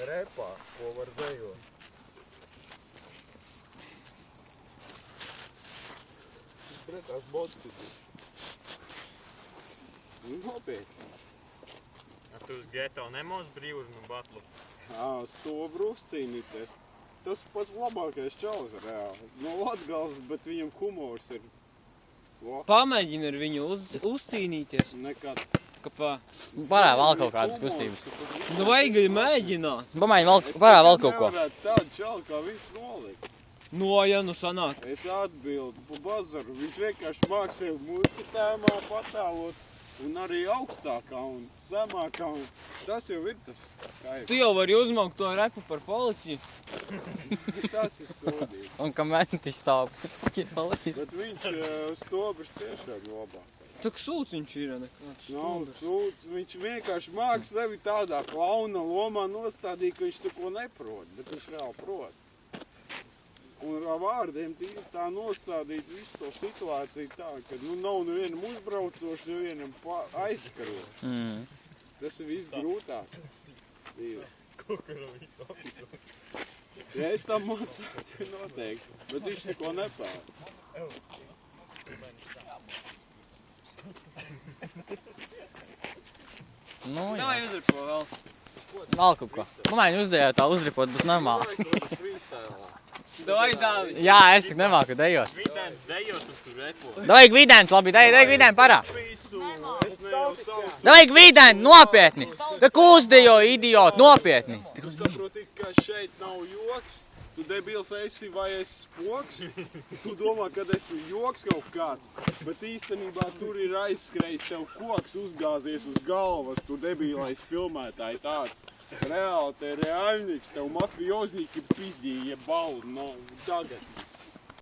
repā, ko var dzējot. Pretās bocitis. Nopietni. Tu uz geto nemos brīvžnu batlu? Stobru uzcīnīties. Tas pats labākais čalis reāli. No Latgales, bet viņam humors ir. Pamēģini ar viņu uzcīnīties. Nekad. Kāpā? Parā vēl kaut kādas kustības. Nu vajag mēģināt. Pamēģini parā vēl kaut ko. Es nevarētu tādu čali, kā viņš nolika. No, ja nu sanāk. Es atbildu pa bazaru. Viņš vienkārši māk sev muļķitēmā patēlot. Un arī augstākā un zemākā. Un tas jau ir tas kaifs. Tu jau vari uzmaukt to repu par policiju. Tas ir sodīgi. Un ka menti stāv. Bet viņš stobrs tiešām labāk. Tak sūds viņš ir nekāds Nav stobrs. sūds. Viņš vienkārši māk sevi tādā klauna lomā nostādīt, ka viņš tako neprot. Bet viņš reāli prot. Un ar vārdiem tīri tā nostādīt visu to situāciju tā, ka nav nevienam uzbraucoši, nevienam aizskaroši. Tas ir viss grūtāk. Ja es tam mācētu, noteikti. Bet viņš neko nepēr. Nu, jā. Davai uzripo vēl. Vēl kaut ko. Pamēģini uzdējāt tā uzripot, būs normāli. Davai, Dāvid. Jā, es tik nemāku dejot. Vidēns dejos un tu repo. Davai Gvidēns, labi, davai Gvidēni parā. Es nevaru saukt. Davai Gvidēni, nopietni. Tā kūsdejo, idioti, nopietni. Tu saproti, ka šeit nav joks. Tu debils esi vai esi spoks. Tu domā, ka esi joks kaut kāds. Bet īstenībā tur ir aizskrējis sev koks, uzgāzies uz galvas. Tu debilais filmētāji tāds. Reāli, te reāļniks, tev mafioznīgi pizdīja baldu no tagad.